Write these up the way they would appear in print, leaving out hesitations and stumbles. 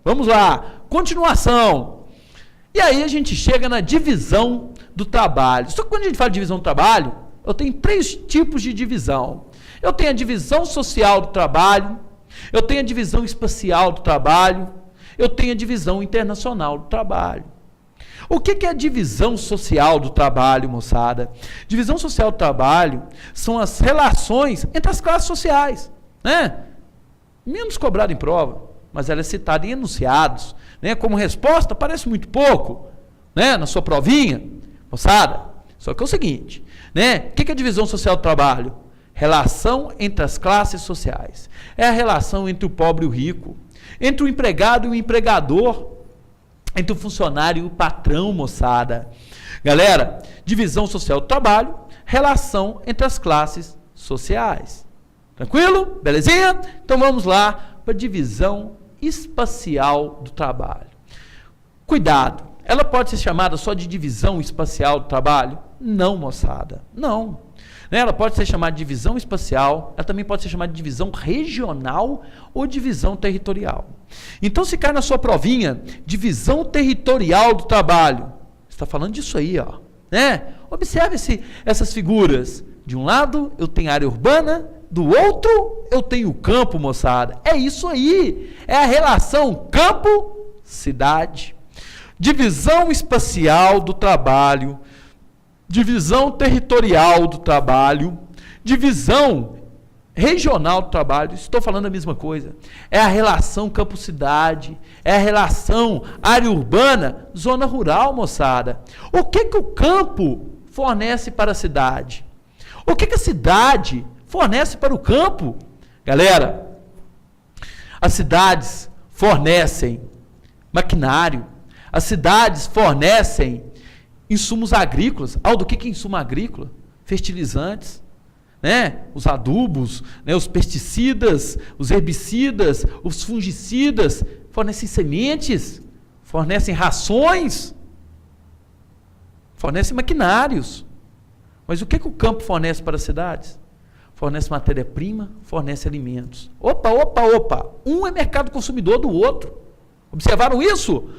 Vamos lá, continuação. E aí a gente chega na divisão do trabalho. Só que quando a gente fala de divisão do trabalho, eu tenho 3 tipos de divisão. Eu tenho a divisão social do trabalho, eu tenho a divisão espacial do trabalho, eu tenho a divisão internacional do trabalho. O que é a divisão social do trabalho, moçada? Divisão social do trabalho são as relações entre as classes sociais, né? Menos cobrado em prova, mas ela é citada em enunciados, né? Como resposta, parece muito pouco, né? Na sua provinha, moçada. Só que é o seguinte, né? O que é a divisão social do trabalho? Relação entre as classes sociais. É a relação entre o pobre e o rico, entre o empregado e o empregador, entre o funcionário e o patrão, moçada. Galera, divisão social do trabalho, relação entre as classes sociais. Tranquilo? Belezinha? Então vamos lá para a divisão espacial do trabalho. Cuidado, ela pode ser chamada só de divisão espacial do trabalho? Não, moçada, não. Ela pode ser chamada de divisão espacial, ela também pode ser chamada de divisão regional ou divisão territorial. Então, se cai na sua provinha, divisão territorial do trabalho, você está falando disso aí, ó, né? Observe essas figuras. De um lado, eu tenho área urbana, do outro, eu tenho campo, moçada. É isso aí, é a relação campo-cidade. Divisão espacial do trabalho, divisão territorial do trabalho, divisão regional do trabalho, estou falando a mesma coisa. É a relação campo-cidade, é a relação área urbana, zona rural, moçada. O que o campo fornece para a cidade? O que a cidade fornece para o campo? Galera, as cidades fornecem maquinário, as cidades fornecem insumos agrícolas. Aldo, o que é insumo agrícola? Fertilizantes, né? Os adubos, né? Os pesticidas, os herbicidas, os fungicidas, fornecem sementes, fornecem rações, fornecem maquinários. Mas o que o campo fornece para as cidades? Fornece matéria-prima, fornece alimentos. Opa! Um é mercado consumidor do outro. Observaram isso?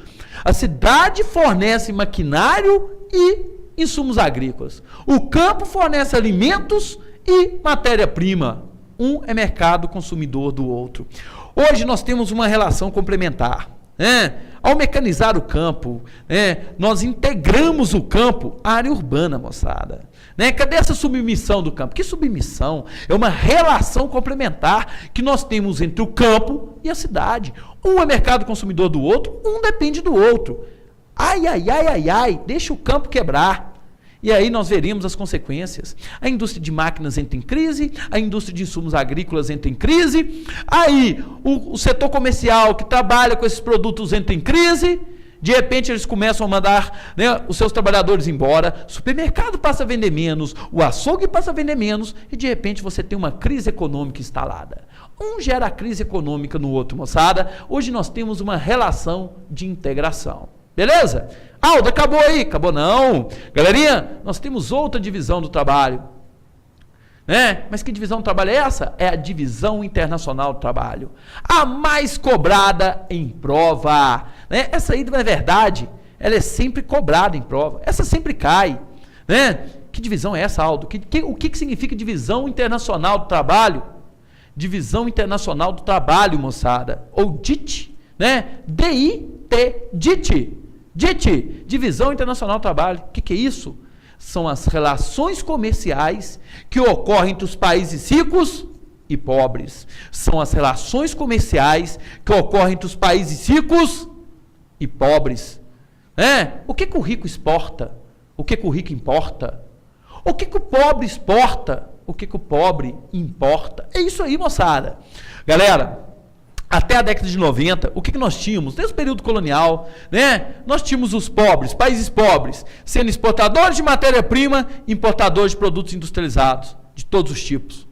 A cidade fornece maquinário e insumos agrícolas. O campo fornece alimentos e matéria-prima. Um é mercado consumidor do outro. Hoje nós temos uma relação complementar. Ao mecanizar o campo, nós integramos o campo à área urbana, moçada. Cadê essa submissão do campo? Que submissão? É uma relação complementar que nós temos entre o campo e a cidade. Um é mercado consumidor do outro, um depende do outro. Ai, deixa o campo quebrar. E aí nós veremos as consequências. A indústria de máquinas entra em crise, a indústria de insumos agrícolas entra em crise, aí o setor comercial que trabalha com esses produtos entra em crise, de repente eles começam a mandar, os seus trabalhadores embora, o supermercado passa a vender menos, o açougue passa a vender menos, e de repente você tem uma crise econômica instalada. Um gera a crise econômica no outro, moçada. Hoje nós temos uma relação de integração. Beleza? Aldo, acabou aí? Acabou não. Galerinha, nós temos outra divisão do trabalho. Mas que divisão do trabalho é essa? É a divisão internacional do trabalho. A mais cobrada em prova. Essa aí, na verdade, ela é sempre cobrada em prova. Essa sempre cai. Que divisão é essa, Aldo? O que significa divisão internacional do trabalho? Divisão internacional do trabalho, moçada. Ou DIT, D-I-T, DIT. DIT, Divisão Internacional do Trabalho. O que é isso? São as relações comerciais que ocorrem entre os países ricos e pobres. São as relações comerciais que ocorrem entre os países ricos e pobres. O que o rico exporta? O que o rico importa? O que o pobre exporta? O que o pobre importa? É isso aí, moçada. Galera, até a década de 90, o que nós tínhamos? Desde o período colonial, nós tínhamos os pobres, países pobres, sendo exportadores de matéria-prima, importadores de produtos industrializados, de todos os tipos.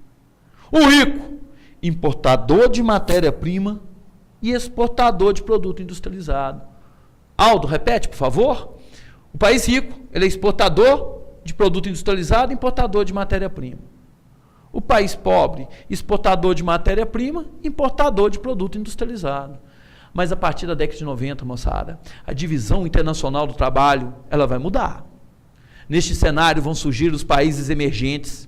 O rico, importador de matéria-prima e exportador de produto industrializado. Aldo, repete, por favor. O país rico, ele é exportador de produto industrializado, importador de matéria-prima. O país pobre, exportador de matéria-prima, importador de produto industrializado. Mas a partir da década de 90, moçada, a divisão internacional do trabalho, ela vai mudar. Neste cenário vão surgir os países emergentes.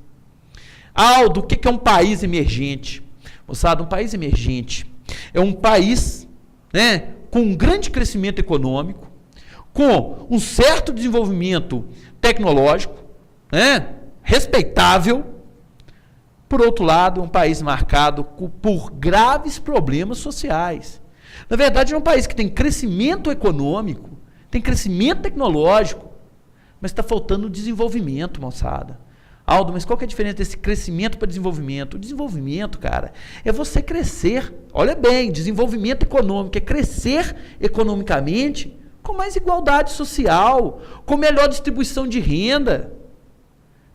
Aldo, o que é um país emergente? Moçada, um país emergente é um país, né, com um grande crescimento econômico, com um certo desenvolvimento tecnológico, né, respeitável. Por outro lado, um país marcado por graves problemas sociais. Na verdade, é um país que tem crescimento econômico, tem crescimento tecnológico, mas está faltando desenvolvimento, moçada. Aldo, mas qual que é a diferença desse crescimento para desenvolvimento? O desenvolvimento, cara, é você crescer. Olha bem, desenvolvimento econômico é crescer economicamente com mais igualdade social, com melhor distribuição de renda.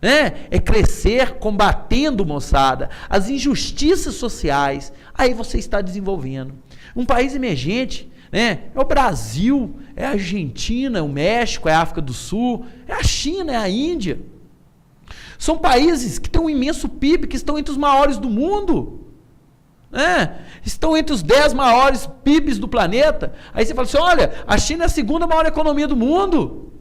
É crescer combatendo, moçada, as injustiças sociais. Aí você está desenvolvendo. Um país emergente, né, é o Brasil, é a Argentina, é o México, é a África do Sul, é a China, é a Índia. São países que têm um imenso PIB, que estão entre os maiores do mundo. Estão entre os 10 maiores PIBs do planeta. Aí você fala assim, olha, a China é a segunda maior economia do mundo.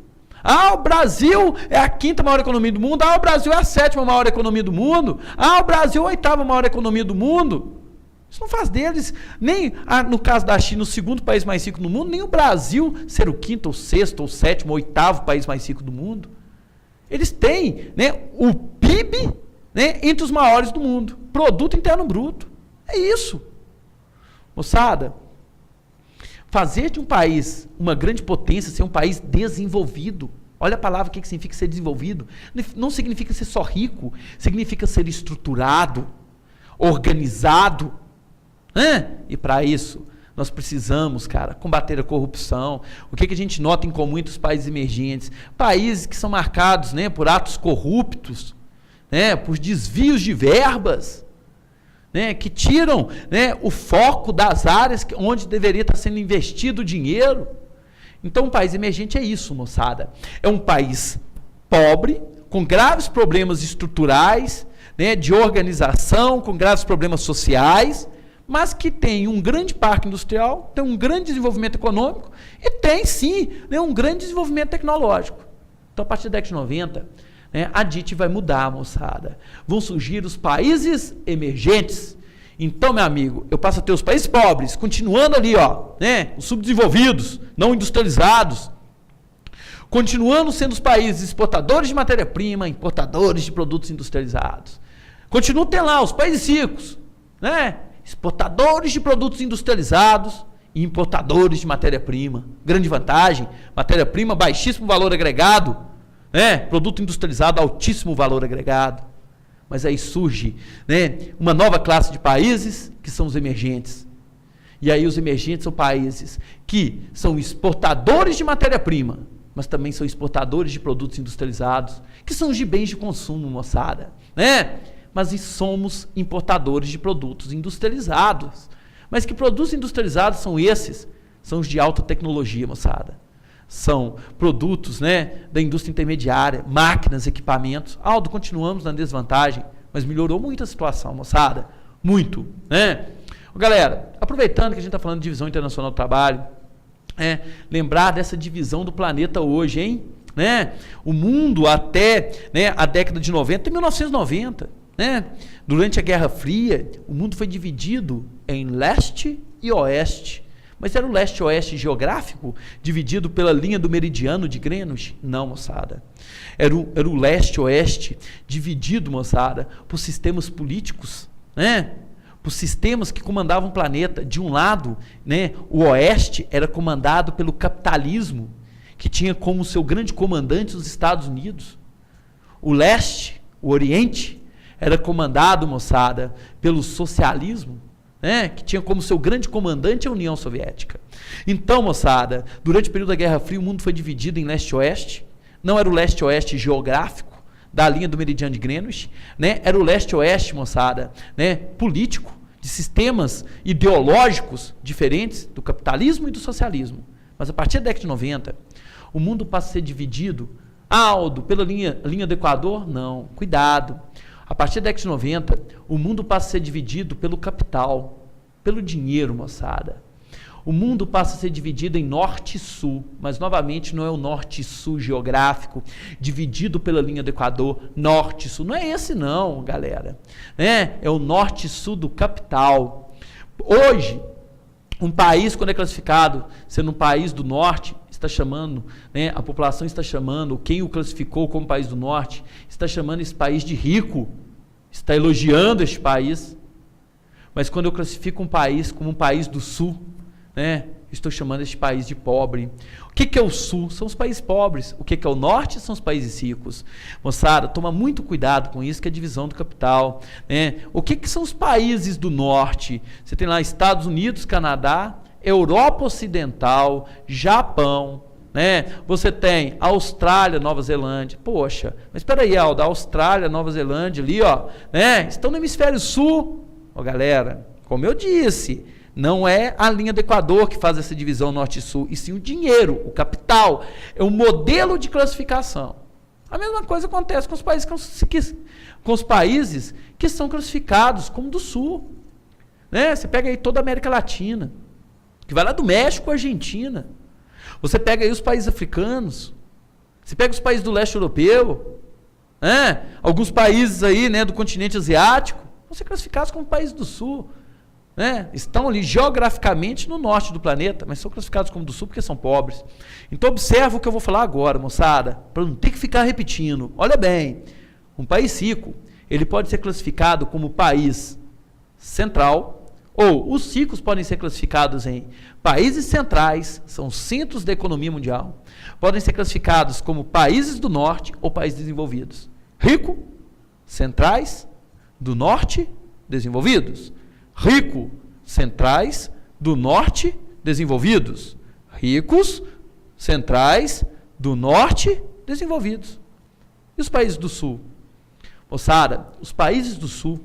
O Brasil é a 5ª maior economia do mundo. O Brasil é a 7ª maior economia do mundo. O Brasil é a 8ª maior economia do mundo. Isso não faz deles, nem no caso da China, o 2º país mais rico do mundo, nem o Brasil ser o 5º, ou 6º, ou 7º, ou 8º país mais rico do mundo. Eles têm, né, o PIB, né, entre os maiores do mundo. Produto Interno Bruto. É isso. Moçada, fazer de um país uma grande potência, ser um país desenvolvido. Olha a palavra, o que significa ser desenvolvido. Não significa ser só rico, significa ser estruturado, organizado. E para isso, nós precisamos, cara, combater a corrupção. O que a gente nota em comum entre os países emergentes? Países que são marcados, né, por atos corruptos, né, por desvios de verbas, né, que tiram, né, o foco das áreas onde deveria estar sendo investido o dinheiro. Então, um país emergente é isso, moçada. É um país pobre, com graves problemas estruturais, né, de organização, com graves problemas sociais, mas que tem um grande parque industrial, tem um grande desenvolvimento econômico e tem, sim, né, um grande desenvolvimento tecnológico. Então, a partir da década de 90, né, a DIT vai mudar, moçada. Vão surgir os países emergentes. Então, meu amigo, eu passo a ter os países pobres, continuando ali, né, os subdesenvolvidos, não industrializados, continuando sendo os países exportadores de matéria-prima, importadores de produtos industrializados. Continuam tendo lá os países ricos, né, exportadores de produtos industrializados e importadores de matéria-prima. Grande vantagem, matéria-prima, baixíssimo valor agregado, né? Produto industrializado, altíssimo valor agregado. Mas aí surge, né, uma nova classe de países que são os emergentes. E aí os emergentes são países que são exportadores de matéria-prima, mas também são exportadores de produtos industrializados, que são os de bens de consumo, moçada, né? Mas somos importadores de produtos industrializados. Mas que produtos industrializados são esses? São os de alta tecnologia, moçada. São produtos, né, da indústria intermediária, máquinas, equipamentos. Aldo, continuamos na desvantagem, mas melhorou muito a situação, moçada. Muito, né? Galera, aproveitando que a gente está falando de divisão internacional do trabalho, lembrar dessa divisão do planeta hoje, hein? Né? O mundo até, né, a década de 90, 1990, né? Durante a Guerra Fria, o mundo foi dividido em leste e oeste. Mas era o leste-oeste geográfico, dividido pela linha do meridiano de Greenwich? Não, moçada. Era o leste-oeste, dividido, moçada, por sistemas políticos, né? Por sistemas que comandavam o planeta. De um lado, né, o oeste era comandado pelo capitalismo, que tinha como seu grande comandante os Estados Unidos. O leste, o oriente, era comandado, moçada, pelo socialismo, né, que tinha como seu grande comandante a União Soviética. Então, moçada, durante o período da Guerra Fria, o mundo foi dividido em leste e oeste. Não era o leste-oeste geográfico, da linha do meridiano de Greenwich, né? Era o leste-oeste, moçada, né, político, de sistemas ideológicos diferentes do capitalismo e do socialismo. Mas a partir da década de 90, o mundo passa a ser dividido Aldo, pela linha do Equador? Não, cuidado. A partir da década de 90, o mundo passa a ser dividido pelo capital, pelo dinheiro, moçada. O mundo passa a ser dividido em norte e sul, mas novamente não é o norte e sul geográfico, dividido pela linha do Equador, norte e sul. Não é esse não, galera. Né? É o norte e sul do capital. Hoje, um país, quando é classificado, sendo um país do norte, está chamando, né, a população está chamando, quem o classificou como país do norte, está chamando esse país de rico, está elogiando este país. Mas quando eu classifico um país como um país do sul, né, estou chamando este país de pobre. O que é o sul? São os países pobres. O que é o norte? São os países ricos. Moçada, toma muito cuidado com isso, que é a divisão do capital. Né? O que são os países do norte? Você tem lá Estados Unidos, Canadá, Europa Ocidental, Japão, né? Você tem Austrália, Nova Zelândia. Poxa, mas espera aí, Aldo, Austrália, Nova Zelândia ali, ó, né? Estão no hemisfério sul. Ó, galera, como eu disse, não é a linha do Equador que faz essa divisão norte e sul, e sim o dinheiro, o capital, é um modelo de classificação. A mesma coisa acontece com os países que são classificados como do sul. Né? Você pega aí toda a América Latina, que vai lá do México à Argentina. Você pega aí os países africanos, você pega os países do leste europeu, né? Alguns países aí, né, do continente asiático, vão ser classificados como países do sul. Né? Estão ali geograficamente no norte do planeta, mas são classificados como do sul porque são pobres. Então observa o que eu vou falar agora, moçada, para não ter que ficar repetindo. Olha bem, um país rico, ele pode ser classificado como país central, ou os ricos podem ser classificados em países centrais, são centros da economia mundial, podem ser classificados como países do norte ou países desenvolvidos. Rico, centrais, do norte, desenvolvidos. Rico, centrais, do norte, desenvolvidos. Ricos, centrais, do norte, desenvolvidos. E os países do sul? Moçada, os países do sul,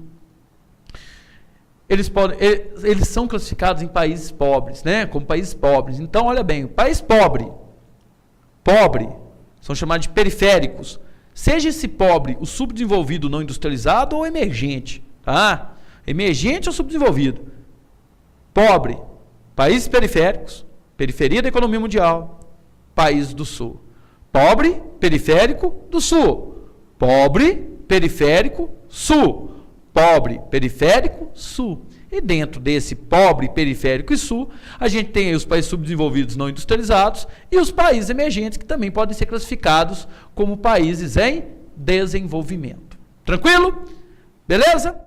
eles são classificados em países pobres, né? Como países pobres. Então, olha bem, o país pobre, são chamados de periféricos. Seja esse pobre o subdesenvolvido não industrializado ou emergente, tá? Emergente ou subdesenvolvido. Pobre, países periféricos, periferia da economia mundial, países do sul. Pobre, periférico, do sul. Pobre, periférico, sul. Pobre, periférico, sul. E dentro desse pobre, periférico e sul, a gente tem aí os países subdesenvolvidos não industrializados e os países emergentes que também podem ser classificados como países em desenvolvimento. Tranquilo? Beleza?